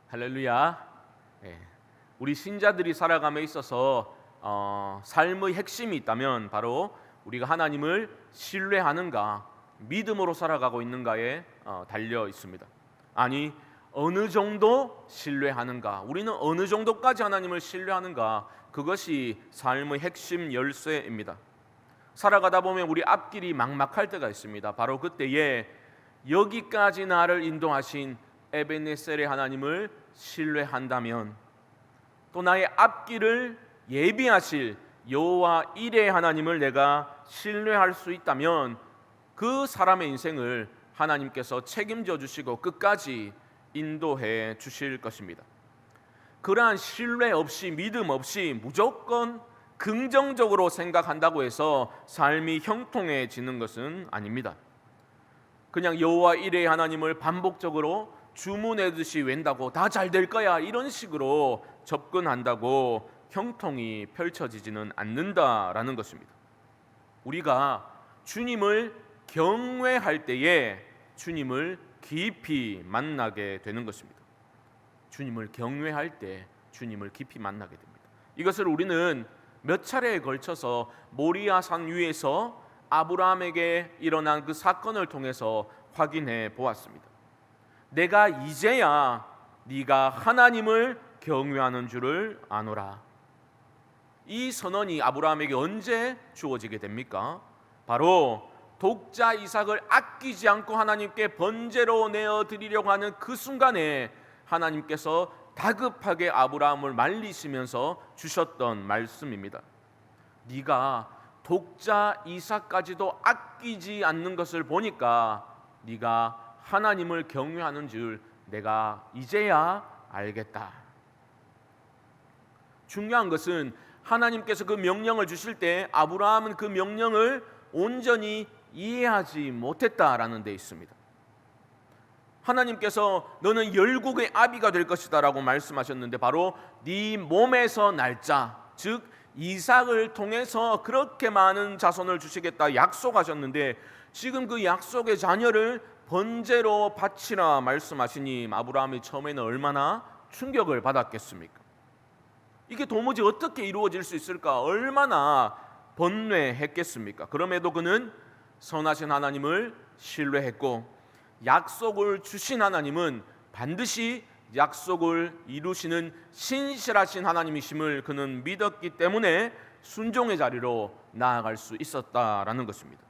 할렐루야. 예. 우리 신자들이 살아감에 있어서 삶의 핵심이 있다면 바로 우리가 하나님을 신뢰하는가, 믿음으로 살아가고 있는가에 달려 있습니다. 아니, 어느 정도 신뢰하는가, 우리는 어느 정도까지 하나님을 신뢰하는가, 그것이 삶의 핵심 열쇠입니다. 살아가다 보면 우리 앞길이 막막할 때가 있습니다. 바로 그때에 여기까지 나를 인도하신 에베네셀의 하나님을 신뢰한다면, 또 나의 앞길을 예비하실 여호와 이레의 하나님을 내가 신뢰할 수 있다면 그 사람의 인생을 하나님께서 책임져 주시고 끝까지 인도해 주실 것입니다. 그러한 신뢰 없이, 믿음 없이 무조건 긍정적으로 생각한다고 해서 삶이 형통해지는 것은 아닙니다. 그냥 여호와 이레의 하나님을 반복적으로 주문하듯이 웬다고 다 잘 될 거야, 이런 식으로 접근한다고 형통이 펼쳐지지는 않는다라는 것입니다. 우리가 주님을 경외할 때에 주님을 깊이 만나게 되는 것입니다. 주님을 경외할 때 주님을 깊이 만나게 됩니다. 이것을 우리는 몇 차례에 걸쳐서 모리아 산 위에서 아브라함에게 일어난 그 사건을 통해서 확인해 보았습니다. 내가 이제야 네가 하나님을 경외하는 줄을 아노라. 이 선언이 아브라함에게 언제 주어지게 됩니까? 바로 독자 이삭을 아끼지 않고 하나님께 번제로 내어드리려고 하는 그 순간에 하나님께서 다급하게 아브라함을 말리시면서 주셨던 말씀입니다. 네가 독자 이삭까지도 아끼지 않는 것을 보니까 네가 하나님을 경외하는 줄 내가 이제야 알겠다. 중요한 것은 하나님께서 그 명령을 주실 때 아브라함은 그 명령을 온전히 이해하지 못했다라는 데 있습니다. 하나님께서 너는 열국의 아비가 될 것이다 라고 말씀하셨는데, 바로 네 몸에서 날 자, 즉 이삭을 통해서 그렇게 많은 자손을 주시겠다 약속하셨는데, 지금 그 약속의 자녀를 번제로 바치라 말씀하시니 아브라함이 처음에는 얼마나 충격을 받았겠습니까? 이게 도무지 어떻게 이루어질 수 있을까? 얼마나 번뇌했겠습니까? 그럼에도 그는 선하신 하나님을 신뢰했고, 약속을 주신 하나님은 반드시 약속을 이루시는 신실하신 하나님이심을 그는 믿었기 때문에 순종의 자리로 나아갈 수 있었다라는 것입니다.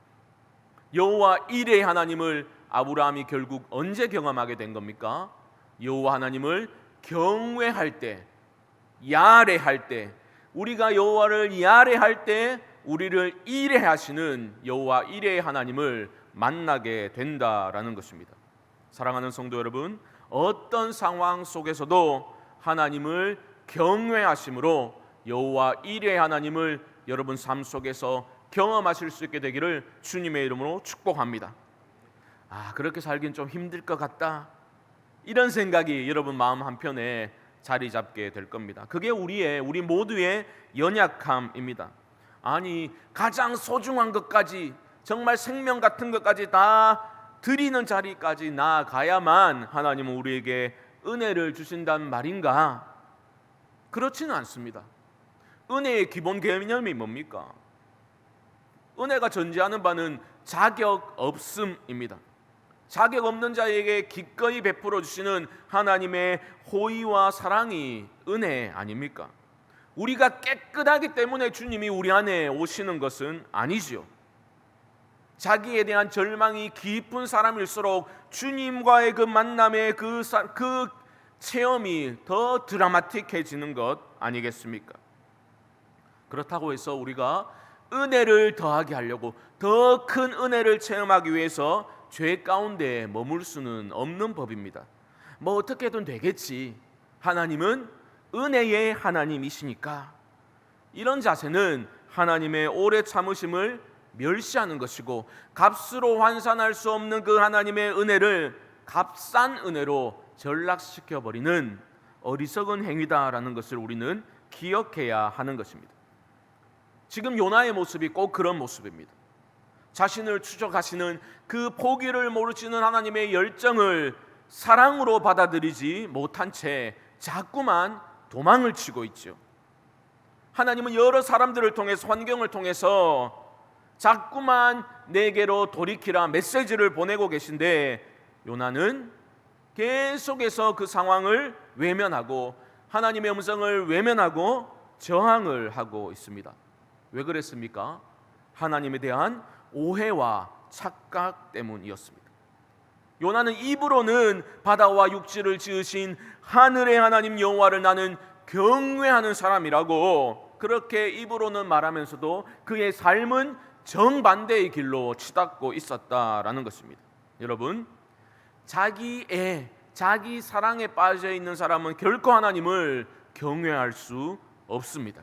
여호와 이레의 하나님을 아브라함이 결국 언제 경험하게 된 겁니까? 여호와 하나님을 경외할 때, 야레할 때, 우리가 여호와를 야레할 때 우리를 이레하시는 여호와 이레의 하나님을 만나게 된다라는 것입니다. 사랑하는 성도 여러분, 어떤 상황 속에서도 하나님을 경외하심으로 여호와 이레의 하나님을 여러분 삶 속에서 경험하실 수 있게 되기를 주님의 이름으로 축복합니다. 그렇게 살긴 좀 힘들 것 같다, 이런 생각이 여러분 마음 한편에 자리 잡게 될 겁니다. 그게 우리 모두의 연약함입니다. 아니, 가장 소중한 것까지, 정말 생명 같은 것까지 다 드리는 자리까지 나아가야만 하나님은 우리에게 은혜를 주신다는 말인가? 그렇지는 않습니다. 은혜의 기본 개념이 뭡니까? 은혜가 전제하는 바는 자격 없음입니다. 자격 없는 자에게 기꺼이 베풀어 주시는 하나님의 호의와 사랑이 은혜 아닙니까? 우리가 깨끗하기 때문에 주님이 우리 안에 오시는 것은 아니죠. 자기에 대한 절망이 깊은 사람일수록 주님과의 그 만남의 그 체험이 더 드라마틱해지는 것 아니겠습니까? 그렇다고 해서 우리가 은혜를 더하게 하려고, 더 큰 은혜를 체험하기 위해서 죄 가운데 머물 수는 없는 법입니다. 뭐 어떻게든 되겠지, 하나님은 은혜의 하나님이시니까. 이런 자세는 하나님의 오래 참으심을 멸시하는 것이고, 값으로 환산할 수 없는 그 하나님의 은혜를 값싼 은혜로 전락시켜버리는 어리석은 행위다라는 것을 우리는 기억해야 하는 것입니다. 지금 요나의 모습이 꼭 그런 모습입니다. 자신을 추적하시는 그 포기를 모르시는 하나님의 열정을 사랑으로 받아들이지 못한 채 자꾸만 도망을 치고 있죠. 하나님은 여러 사람들을 통해서, 환경을 통해서 자꾸만 내게로 돌이키라 메시지를 보내고 계신데, 요나는 계속해서 그 상황을 외면하고 하나님의 음성을 외면하고 저항을 하고 있습니다. 왜 그랬습니까? 하나님에 대한 오해와 착각 때문이었습니다. 요나는 입으로는 바다와 육지를 지으신 하늘의 하나님 여호와를 나는 경외하는 사람이라고 그렇게 입으로는 말하면서도 그의 삶은 정반대의 길로 치닫고 있었다라는 것입니다. 여러분, 자기 사랑에 빠져 있는 사람은 결코 하나님을 경외할 수 없습니다.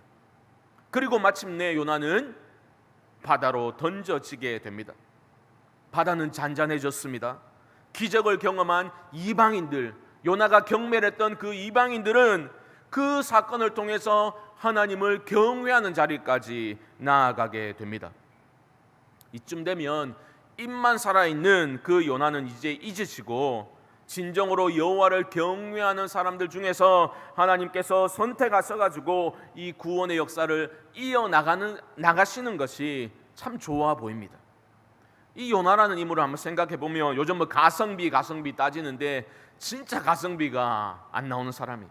그리고 마침내 요나는 바다로 던져지게 됩니다. 바다는 잔잔해졌습니다. 기적을 경험한 이방인들, 요나가 경멸했던 그 이방인들은 그 사건을 통해서 하나님을 경외하는 자리까지 나아가게 됩니다. 이쯤 되면 입만 살아있는 그 요나는 이제 잊으시고 진정으로 여호와를 경외하는 사람들 중에서 하나님께서 선택하셔가지고 이 구원의 역사를 나가시는 것이 참 좋아 보입니다. 이 요나라는 인물을 한번 생각해 보면 요즘 뭐 가성비 따지는데 진짜 가성비가 안 나오는 사람이,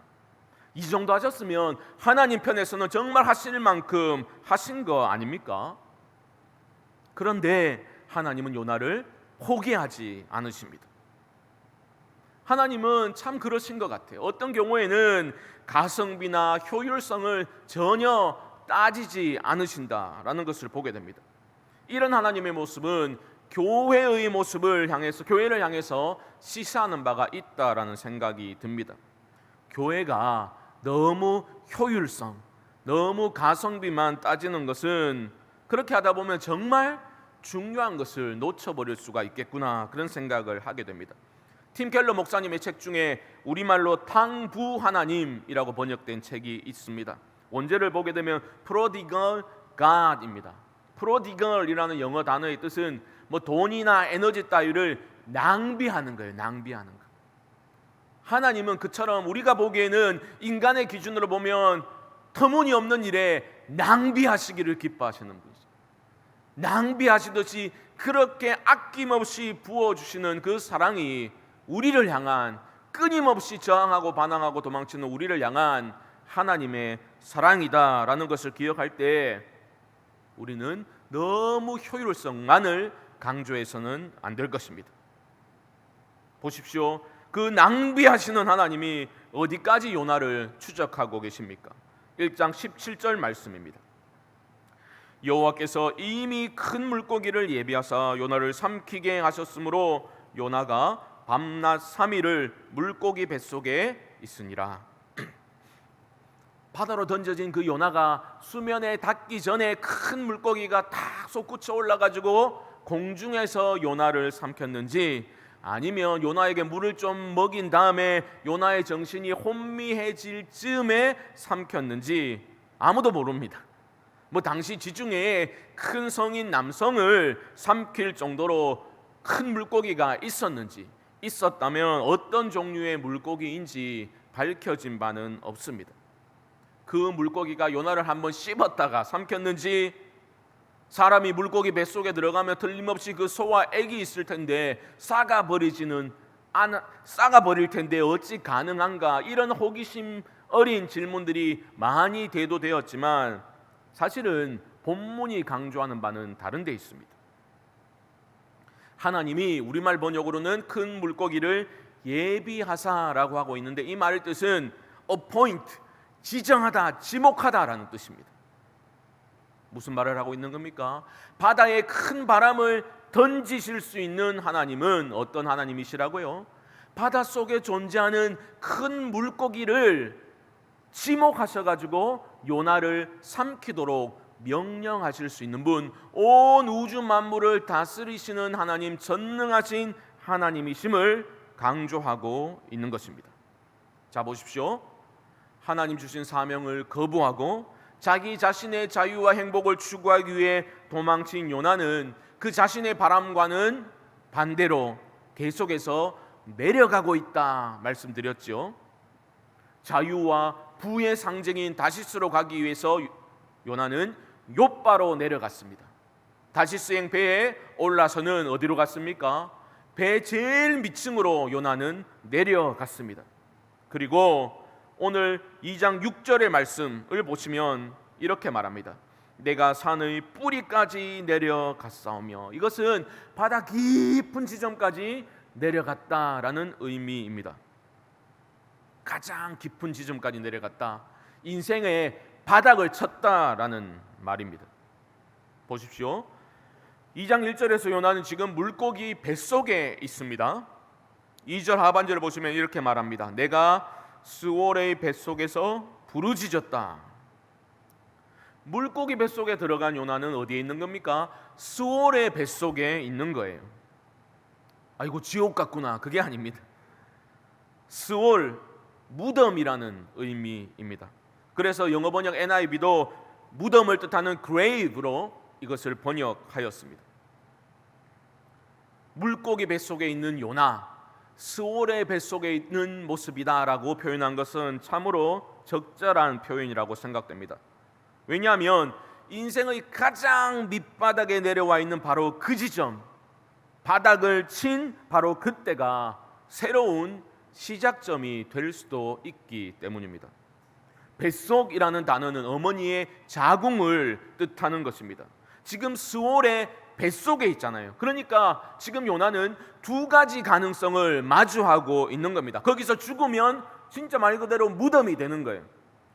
이 정도 하셨으면 하나님 편에서는 정말 하실 만큼 하신 거 아닙니까? 그런데 하나님은 요나를 포기하지 않으십니다. 하나님은 참 그러신 것 같아요. 어떤 경우에는 가성비나 효율성을 전혀 따지지 않으신다라는 것을 보게 됩니다. 이런 하나님의 모습은 교회의 모습을 향해서, 교회를 향해서 시사하는 바가 있다라는 생각이 듭니다. 교회가 너무 효율성, 너무 가성비만 따지는 것은 그렇게 하다 보면 정말 중요한 것을 놓쳐버릴 수가 있겠구나, 그런 생각을 하게 됩니다. 팀 켈러 목사님의 책 중에 우리말로 탕부 하나님이라고 번역된 책이 있습니다. 원제를 보게 되면 Prodigal God입니다. Prodigal이라는 영어 단어의 뜻은 뭐 돈이나 에너지 따위를 낭비하는 거예요. 낭비하는 거. 하나님은 그처럼 우리가 보기에는 인간의 기준으로 보면 터무니없는 일에 낭비하시기를 기뻐하시는 분이죠. 낭비하시듯이 그렇게 아낌없이 부어주시는 그 사랑이 우리를 향한, 끊임없이 저항하고 반항하고 도망치는 우리를 향한 하나님의 사랑이다라는 것을 기억할 때 우리는 너무 효율성만을 강조해서는 안 될 것입니다. 보십시오. 그 낭비하시는 하나님이 어디까지 요나를 추적하고 계십니까? 1장 17절 말씀입니다. 여호와께서 이미 큰 물고기를 예비하사 요나를 삼키게 하셨으므로 요나가 밤낮 3일을 물고기 뱃속에 있으니라. 바다로 던져진 그 요나가 수면에 닿기 전에 큰 물고기가 탁 솟구쳐 올라가지고 공중에서 요나를 삼켰는지, 아니면 요나에게 물을 좀 먹인 다음에 요나의 정신이 혼미해질 즈음에 삼켰는지 아무도 모릅니다. 뭐 당시 지중해에 큰 성인 남성을 삼킬 정도로 큰 물고기가 있었는지, 있었다면 어떤 종류의 물고기인지 밝혀진 바는 없습니다. 그 물고기가 요나를 한번 씹었다가 삼켰는지, 사람이 물고기 뱃속에 들어가면 틀림없이 그 소와 애기 있을 텐데 싹아버릴 텐데 어찌 가능한가, 이런 호기심 어린 질문들이 많이 대도되었지만 사실은 본문이 강조하는 바는 다른 데 있습니다. 하나님이 우리말 번역으로는 큰 물고기를 예비하사라고 하고 있는데, 이 말의 뜻은 appoint, 지정하다, 지목하다라는 뜻입니다. 무슨 말을 하고 있는 겁니까? 바다에 큰 바람을 던지실 수 있는 하나님은 어떤 하나님이시라고요? 바닷속에 존재하는 큰 물고기를 지목하셔가지고 요나를 삼키도록 명령하실 수 있는 분, 온 우주 만물을 다스리시는 하나님, 전능하신 하나님이심을 강조하고 있는 것입니다. 자, 보십시오. 하나님 주신 사명을 거부하고 자기 자신의 자유와 행복을 추구하기 위해 도망친 요나는 그 자신의 바람과는 반대로 계속해서 내려가고 있다 말씀드렸죠. 자유와 부의 상징인 다시스로 가기 위해서 요나는 욥바로 내려갔습니다. 다시스행 배에 올라서는 어디로 갔습니까? 배 제일 밑층으로 요나는 내려갔습니다. 그리고 오늘 2장 6절의 말씀을 보시면 이렇게 말합니다. 내가 산의 뿌리까지 내려갔사오며, 이것은 바다 깊은 지점까지 내려갔다라는 의미입니다. 가장 깊은 지점까지 내려갔다, 인생의 바닥을 쳤다라는 말입니다. 보십시오. 2장 1절에서 요나는 지금 물고기 뱃속에 있습니다. 2절 하반절을 보시면 이렇게 말합니다. 내가 스올의 뱃속에서 부르짖었다. 물고기 뱃속에 들어간 요나는 어디에 있는 겁니까? 스올의 뱃속에 있는 거예요. 아이고 지옥 같구나, 그게 아닙니다. 스올, 무덤이라는 의미입니다. 그래서 영어 번역 NIV도 무덤을 뜻하는 grave로 이것을 번역하였습니다. 물고기 뱃속에 있는 요나, 스올의 뱃속에 있는 모습이다라고 표현한 것은 참으로 적절한 표현이라고 생각됩니다. 왜냐하면 인생의 가장 밑바닥에 내려와 있는 바로 그 지점, 바닥을 친 바로 그때가 새로운 시작점이 될 수도 있기 때문입니다. 뱃속이라는 단어는 어머니의 자궁을 뜻하는 것입니다. 지금 스올의 뱃속에 있잖아요. 그러니까 지금 요나는 두 가지 가능성을 마주하고 있는 겁니다. 거기서 죽으면 진짜 말 그대로 무덤이 되는 거예요.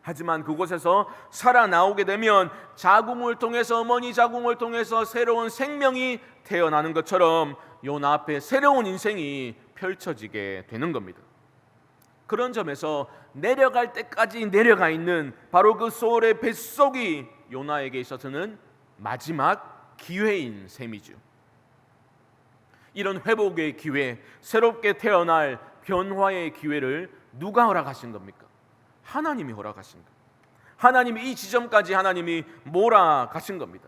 하지만 그곳에서 살아나오게 되면 자궁을 통해서, 어머니 자궁을 통해서 새로운 생명이 태어나는 것처럼 요나 앞에 새로운 인생이 펼쳐지게 되는 겁니다. 그런 점에서 내려갈 때까지 내려가 있는 바로 그 소울의 뱃속이 요나에게 있어서는 마지막 기회인 셈이죠. 이런 회복의 기회, 새롭게 태어날 변화의 기회를 누가 허락하신 겁니까? 하나님이 허락하신 겁니다. 하나님이 이 지점까지 하나님이 몰아가신 겁니다.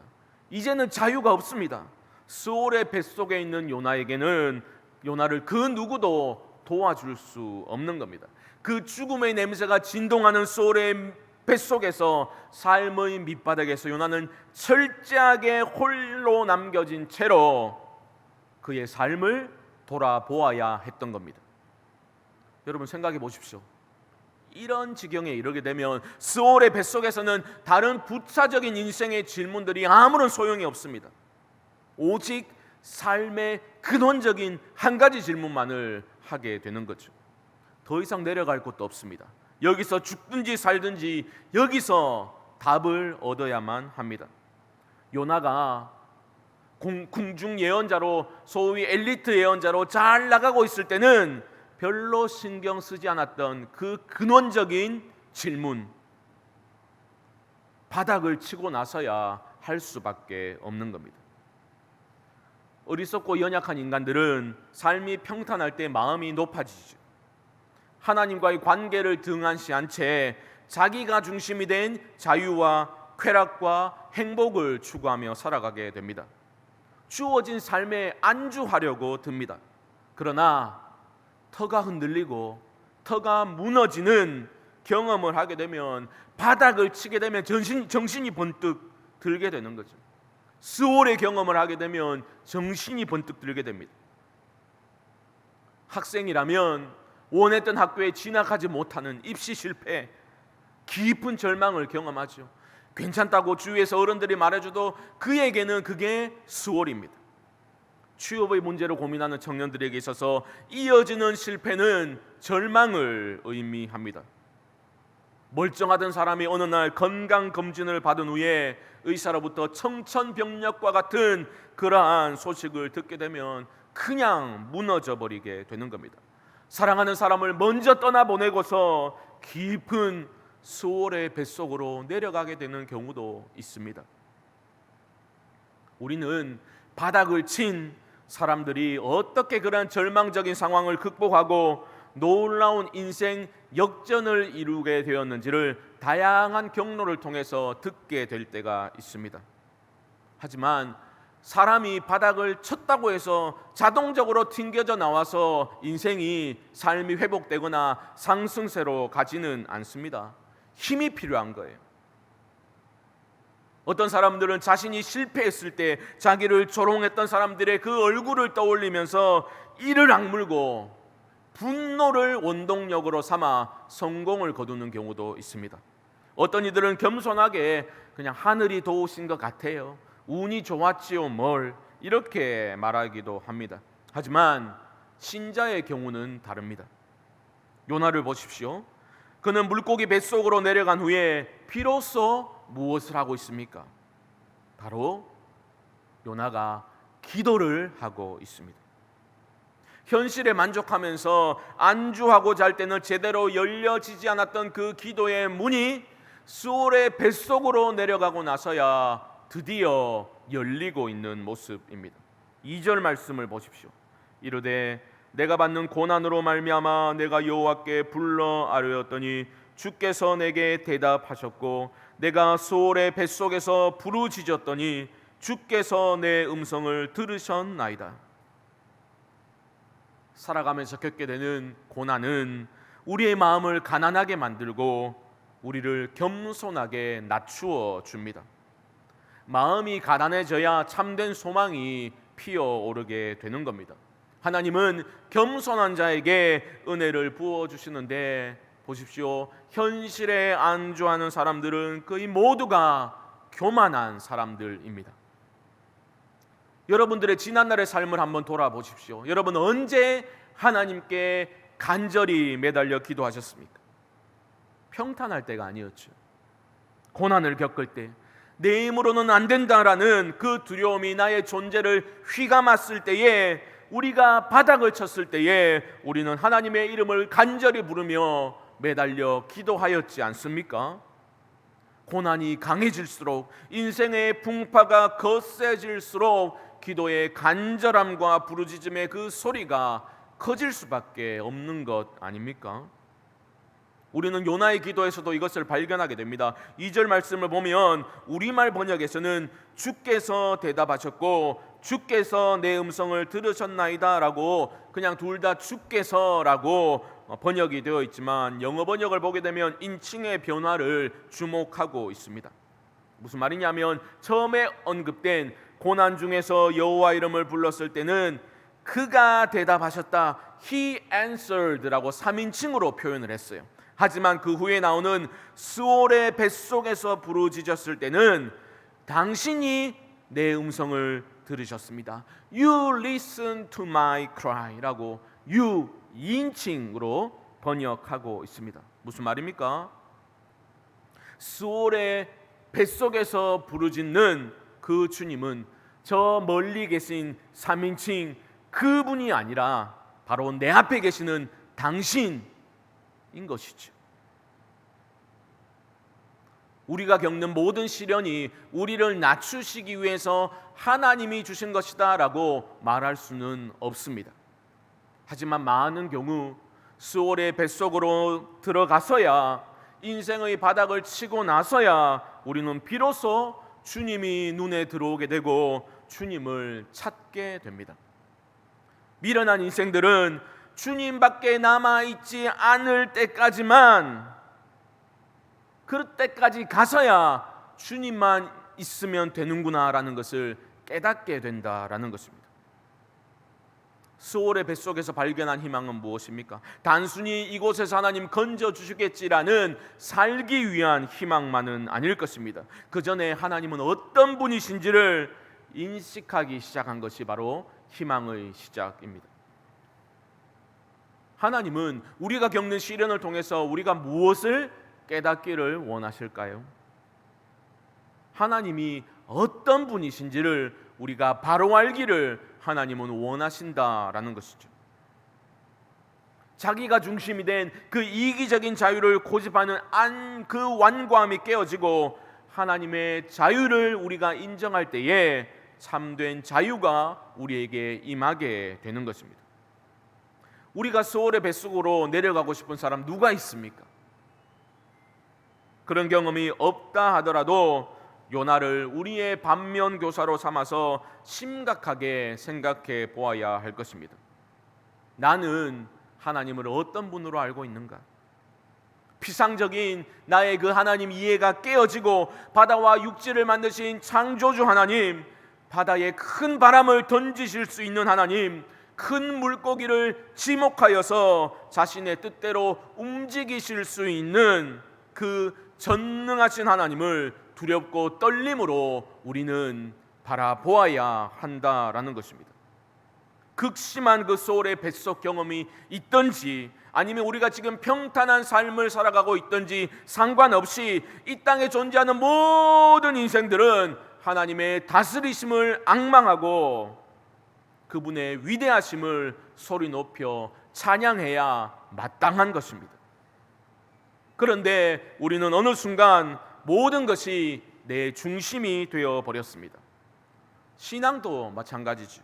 이제는 자유가 없습니다. 스올의 뱃속에 있는 요나에게는 요나를 그 누구도 도와줄 수 없는 겁니다. 그 죽음의 냄새가 진동하는 스올의 뱃속에서, 삶의 밑바닥에서 요나는 철저하게 홀로 남겨진 채로 그의 삶을 돌아보아야 했던 겁니다. 여러분 생각해 보십시오. 이런 지경에 이르게 되면 스올의 뱃속에서는 다른 부차적인 인생의 질문들이 아무런 소용이 없습니다. 오직 삶의 근원적인 한 가지 질문만을 하게 되는 거죠. 더 이상 내려갈 곳도 없습니다. 여기서 죽든지 살든지 여기서 답을 얻어야만 합니다. 요나가 궁중 예언자로, 소위 엘리트 예언자로 잘 나가고 있을 때는 별로 신경 쓰지 않았던 그 근원적인 질문, 바닥을 치고 나서야 할 수밖에 없는 겁니다. 어리석고 연약한 인간들은 삶이 평탄할 때 마음이 높아지죠. 하나님과의 관계를 등한시한 채 자기가 중심이 된 자유와 쾌락과 행복을 추구하며 살아가게 됩니다. 주어진 삶에 안주하려고 듭니다. 그러나 터가 흔들리고 터가 무너지는 경험을 하게 되면, 바닥을 치게 되면 정신이 번뜩 들게 되는 거죠. 스올의 경험을 하게 되면 정신이 번뜩 들게 됩니다. 학생이라면 원했던 학교에 진학하지 못하는 입시 실패, 깊은 절망을 경험하죠. 괜찮다고 주위에서 어른들이 말해줘도 그에게는 그게 스올입니다. 취업의 문제로 고민하는 청년들에게 있어서 이어지는 실패는 절망을 의미합니다. 멀쩡하던 사람이 어느 날 건강검진을 받은 후에 의사로부터 청천벽력과 같은 그러한 소식을 듣게 되면 그냥 무너져 버리게 되는 겁니다. 사랑하는 사람을 먼저 떠나보내고서 깊은 스올의 뱃속으로 내려가게 되는 경우도 있습니다. 우리는 바닥을 친 사람들이 어떻게 그러한 절망적인 상황을 극복하고 놀라운 인생 역전을 이루게 되었는지를 다양한 경로를 통해서 듣게 될 때가 있습니다. 하지만 사람이 바닥을 쳤다고 해서 자동적으로 튕겨져 나와서 인생이 삶이 회복되거나 상승세로 가지는 않습니다. 힘이 필요한 거예요. 어떤 사람들은 자신이 실패했을 때 자기를 조롱했던 사람들의 그 얼굴을 떠올리면서 이를 악물고 분노를 원동력으로 삼아 성공을 거두는 경우도 있습니다. 어떤 이들은 겸손하게 그냥 하늘이 도우신 것 같아요, 운이 좋았지요 뭘, 이렇게 말하기도 합니다. 하지만 신자의 경우는 다릅니다. 요나를 보십시오. 그는 물고기 뱃속으로 내려간 후에 비로소 무엇을 하고 있습니까? 바로 요나가 기도를 하고 있습니다. 현실에 만족하면서 안주하고 잘 때는 제대로 열려지지 않았던 그 기도의 문이 수월의 뱃속으로 내려가고 나서야 드디어 열리고 있는 모습입니다. 2절 말씀을 보십시오. 이르되 내가 받는 고난으로 말미암아 내가 여호와께 불러 아뢰었더니 주께서 내게 대답하셨고 내가 수월의 뱃속에서 부르짖었더니 주께서 내 음성을 들으셨나이다. 살아가면서 겪게 되는 고난은 우리의 마음을 가난하게 만들고 우리를 겸손하게 낮추어 줍니다. 마음이 가난해져야 참된 소망이 피어오르게 되는 겁니다. 하나님은 겸손한 자에게 은혜를 부어주시는데 보십시오. 현실에 안주하는 사람들은 거의 모두가 교만한 사람들입니다. 여러분들의 지난날의 삶을 한번 돌아보십시오. 여러분 언제 하나님께 간절히 매달려 기도하셨습니까? 평탄할 때가 아니었죠. 고난을 겪을 때, 내 힘으로는 안 된다라는 그 두려움이 나의 존재를 휘감았을 때에, 우리가 바닥을 쳤을 때에 우리는 하나님의 이름을 간절히 부르며 매달려 기도하였지 않습니까? 고난이 강해질수록, 인생의 풍파가 거세질수록 기도의 간절함과 부르짖음의 그 소리가 커질 수밖에 없는 것 아닙니까? 우리는 요나의 기도에서도 이것을 발견하게 됩니다. 2절 말씀을 보면 우리말 번역에서는 주께서 대답하셨고 주께서 내 음성을 들으셨나이다 라고 그냥 둘 다 주께서라고 번역이 되어 있지만, 영어 번역을 보게 되면 인칭의 변화를 주목하고 있습니다. 무슨 말이냐면 처음에 언급된 고난 중에서 여호와 이름을 불렀을 때는 그가 대답하셨다, He answered라고 3인칭으로 표현을 했어요. 하지만 그 후에 나오는 스올의 뱃속에서 부르짖었을 때는 당신이 내 음성을 들으셨습니다. You listen to my cry 라고 you 2인칭으로 번역하고 있습니다. 무슨 말입니까? 스올의 뱃속에서 부르짖는 그 주님은 저 멀리 계신 3인칭 그분이 아니라 바로 내 앞에 계시는 당신인 것이죠. 우리가 겪는 모든 시련이 우리를 낮추시기 위해서 하나님이 주신 것이다 라고 말할 수는 없습니다. 하지만 많은 경우 스올의 뱃속으로 들어가서야, 인생의 바닥을 치고 나서야 우리는 비로소 주님이 눈에 들어오게 되고 주님을 찾게 됩니다. 미련한 인생들은 주님밖에 남아있지 않을 때까지만, 그때까지 가서야 주님만 있으면 되는구나라는 것을 깨닫게 된다라는 것입니다. 스올의 뱃속에서 발견한 희망은 무엇입니까? 단순히 이곳에서 하나님 건져주시겠지라는 살기 위한 희망만은 아닐 것입니다. 그 전에 하나님은 어떤 분이신지를 인식하기 시작한 것이 바로 희망의 시작입니다. 하나님은 우리가 겪는 시련을 통해서 우리가 무엇을 깨닫기를 원하실까요? 하나님이 어떤 분이신지를 우리가 바로 알기를 하나님은 원하신다라는 것이죠. 자기가 중심이 된 그 이기적인 자유를 고집하는 그 완고함이 깨어지고 하나님의 자유를 우리가 인정할 때에 참된 자유가 우리에게 임하게 되는 것입니다. 우리가 스올의 뱃속으로 내려가고 싶은 사람 누가 있습니까? 그런 경험이 없다 하더라도 요나를 우리의 반면 교사로 삼아서 심각하게 생각해 보아야 할 것입니다. 나는 하나님을 어떤 분으로 알고 있는가? 피상적인 나의 그 하나님 이해가 깨어지고 바다와 육지를 만드신 창조주 하나님, 바다에 큰 바람을 던지실 수 있는 하나님, 큰 물고기를 지목하여서 자신의 뜻대로 움직이실 수 있는 그 전능하신 하나님을 두렵고 떨림으로 우리는 바라보아야 한다라는 것입니다. 극심한 그 소울의 뱃속 경험이 있든지 아니면 우리가 지금 평탄한 삶을 살아가고 있든지 상관없이 이 땅에 존재하는 모든 인생들은 하나님의 다스리심을 앙망하고 그분의 위대하심을 소리 높여 찬양해야 마땅한 것입니다. 그런데 우리는 어느 순간 모든 것이 내 중심이 되어 버렸습니다. 신앙도 마찬가지죠.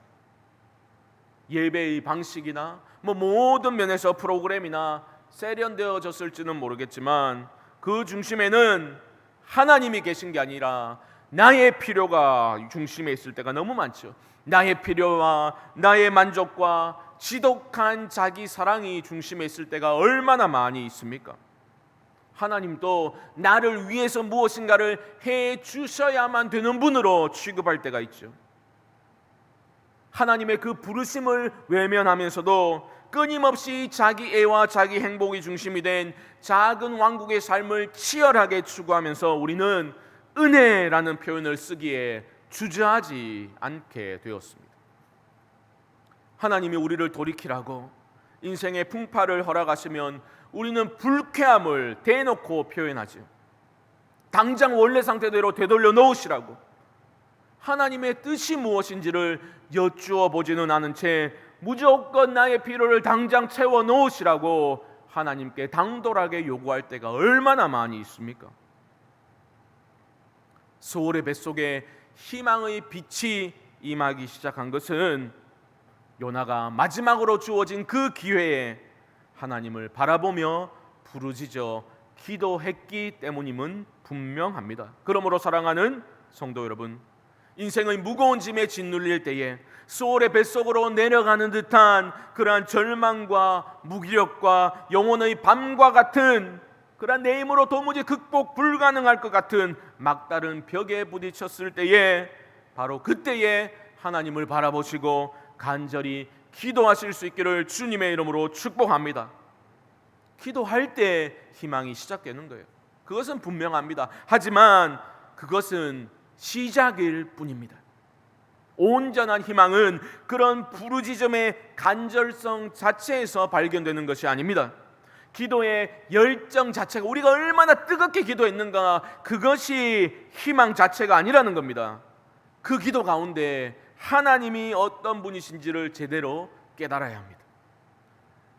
예배의 방식이나 모든 면에서 프로그램이나 세련되어졌을지는 모르겠지만 그 중심에는 하나님이 계신 게 아니라 나의 필요가 중심에 있을 때가 너무 많죠. 나의 필요와 나의 만족과 지독한 자기 사랑이 중심에 있을 때가 얼마나 많이 있습니까? 하나님도 나를 위해서 무엇인가를 해 주셔야만 되는 분으로 취급할 때가 있죠. 하나님의 그 부르심을 외면하면서도 끊임없이 자기 애와 자기 행복이 중심이 된 작은 왕국의 삶을 치열하게 추구하면서 우리는 은혜라는 표현을 쓰기에 주저하지 않게 되었습니다. 하나님이 우리를 돌이키라고 인생의 풍파를 허락하시면 우리는 불쾌함을 대놓고 표현하죠. 당장 원래 상태대로 되돌려 놓으시라고, 하나님의 뜻이 무엇인지를 여쭈어 보지는 않은 채 무조건 나의 필요를 당장 채워 놓으시라고 하나님께 당돌하게 요구할 때가 얼마나 많이 있습니까? 소울의 뱃속에 희망의 빛이 임하기 시작한 것은 요나가 마지막으로 주어진 그 기회에 하나님을 바라보며 부르짖어 기도했기 때문임은 분명합니다. 그러므로 사랑하는 성도 여러분, 인생의 무거운 짐에 짓눌릴 때에 소울의 뱃속으로 내려가는 듯한 그러한 절망과 무기력과 영혼의 밤과 같은 그러한 내 힘으로 도무지 극복 불가능할 것 같은 막다른 벽에 부딪혔을 때에 바로 그때에 하나님을 바라보시고 간절히 기도하실 수 있기를 주님의 이름으로 축복합니다. 기도할 때 희망이 시작되는 거예요. 그것은 분명합니다. 하지만 그것은 시작일 뿐입니다. 온전한 희망은 그런 부르짖음의 간절성 자체에서 발견되는 것이 아닙니다. 기도의 열정 자체가 우리가 얼마나 뜨겁게 기도했는가, 그것이 희망 자체가 아니라는 겁니다. 그 기도 가운데 하나님이 어떤 분이신지를 제대로 깨달아야 합니다.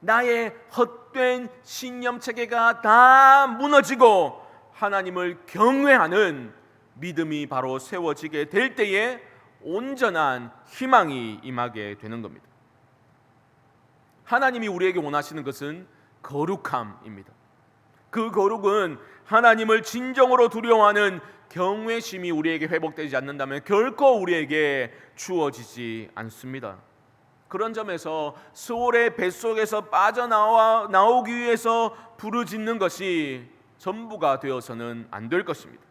나의 헛된 신념 체계가 다 무너지고 하나님을 경외하는 믿음이 바로 세워지게 될 때에 온전한 희망이 임하게 되는 겁니다. 하나님이 우리에게 원하시는 것은 거룩함입니다. 그 거룩은 하나님을 진정으로 두려워하는 경외심이 우리에게 회복되지 않는다면 결코 우리에게 주어지지 않습니다. 그런 점에서 소울의 뱃속에서 빠져나오기 위해서 부르짖는 것이 전부가 되어서는 안 될 것입니다.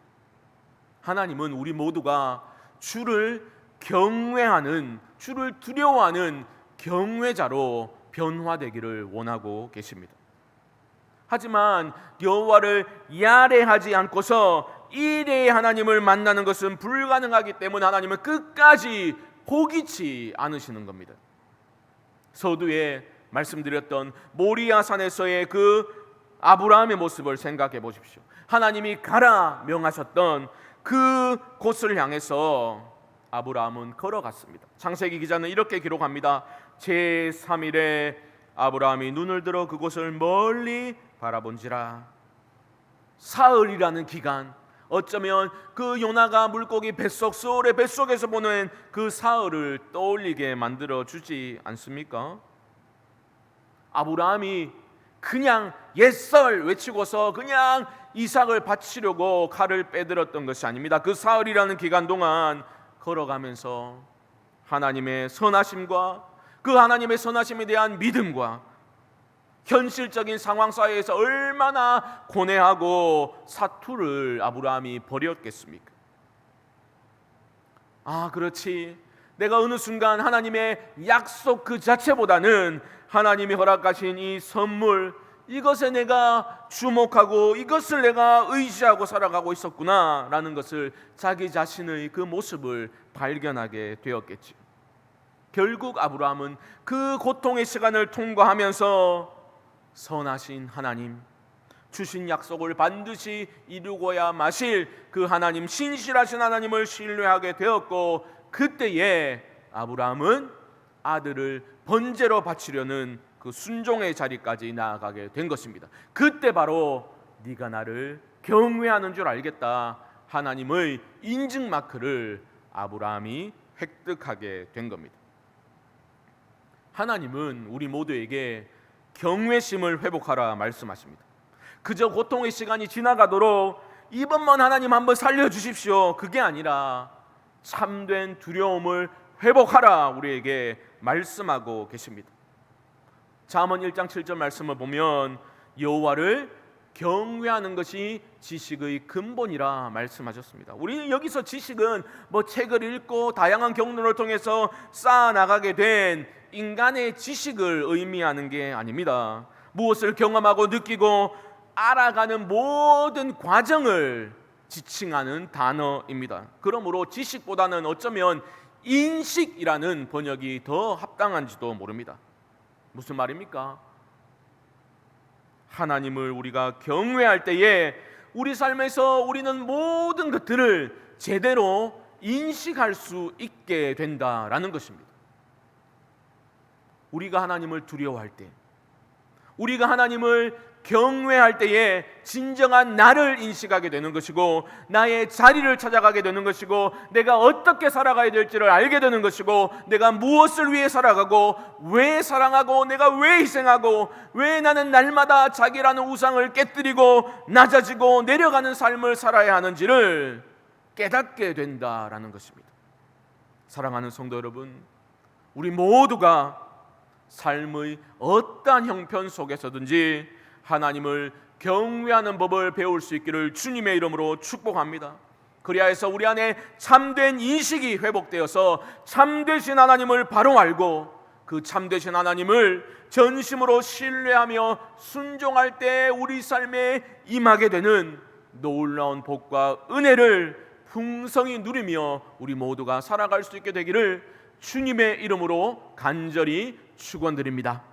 하나님은 우리 모두가 주를 경외하는, 주를 두려워하는 경외자로 변화되기를 원하고 계십니다. 하지만 여호와를 야례하지 않고서 이레의 하나님을 만나는 것은 불가능하기 때문에 하나님은 끝까지 포기치 않으시는 겁니다. 서두에 말씀드렸던 모리아산에서의 그 아브라함의 모습을 생각해 보십시오. 하나님이 가라 명하셨던 그 곳을 향해서 아브라함은 걸어갔습니다. 창세기 기자는 이렇게 기록합니다. 제3일에 아브라함이 눈을 들어 그곳을 멀리 바라본지라. 사흘이라는 기간, 어쩌면 그 요나가 물고기 뱃속, 소울의 뱃속에서 보낸 그 사흘을 떠올리게 만들어 주지 않습니까? 아브라함이 그냥 옛설 외치고서 그냥 이삭을 바치려고 칼을 빼들었던 것이 아닙니다. 그 사흘이라는 기간 동안 걸어가면서 하나님의 선하심과 그 하나님의 선하심에 대한 믿음과 현실적인 상황 사이에서 얼마나 고뇌하고 사투를 아브라함이 벌였겠습니까? 그렇지. 내가 어느 순간 하나님의 약속 그 자체보다는 하나님이 허락하신 이 선물, 이것에 내가 주목하고 이것을 내가 의지하고 살아가고 있었구나 라는 것을 자기 자신의 그 모습을 발견하게 되었겠지. 결국 아브라함은 그 고통의 시간을 통과하면서 선하신 하나님, 주신 약속을 반드시 이루고야 마실 그 하나님, 신실하신 하나님을 신뢰하게 되었고, 그때에 아브라함은 아들을 번제로 바치려는 그 순종의 자리까지 나아가게 된 것입니다. 그때 바로 네가 나를 경외하는 줄 알겠다, 하나님의 인증 마크를 아브라함이 획득하게 된 겁니다. 하나님은 우리 모두에게 경외심을 회복하라 말씀하십니다. 그저 고통의 시간이 지나가도록 이번만 하나님 한번 살려주십시오, 그게 아니라 참된 두려움을 회복하라 우리에게 말씀하고 계십니다. 잠언 1장 7절 말씀을 보면 여호와를 경외하는 것이 지식의 근본이라 말씀하셨습니다. 우리는 여기서 지식은 책을 읽고 다양한 경로를 통해서 쌓아나가게 된 인간의 지식을 의미하는 게 아닙니다. 무엇을 경험하고 느끼고 알아가는 모든 과정을 지칭하는 단어입니다. 그러므로 지식보다는 어쩌면 인식이라는 번역이 더 합당한지도 모릅니다. 무슨 말입니까? 하나님을 우리가 경외할 때에 우리 삶에서 우리는 모든 것들을 제대로 인식할 수 있게 된다라는 것입니다. 우리가 하나님을 두려워할 때, 우리가 하나님을 경외할 때에 진정한 나를 인식하게 되는 것이고, 나의 자리를 찾아가게 되는 것이고, 내가 어떻게 살아가야 될지를 알게 되는 것이고, 내가 무엇을 위해 살아가고 왜 사랑하고 내가 왜 희생하고 왜 나는 날마다 자기라는 우상을 깨뜨리고 낮아지고 내려가는 삶을 살아야 하는지를 깨닫게 된다라는 것입니다. 사랑하는 성도 여러분, 우리 모두가 삶의 어떠한 형편 속에서든지 하나님을 경외하는 법을 배울 수 있기를 주님의 이름으로 축복합니다. 그리하여서 우리 안에 참된 인식이 회복되어서 참되신 하나님을 바로 알고 그 참되신 하나님을 전심으로 신뢰하며 순종할 때 우리 삶에 임하게 되는 놀라운 복과 은혜를 풍성히 누리며 우리 모두가 살아갈 수 있게 되기를 주님의 이름으로 간절히 축원드립니다.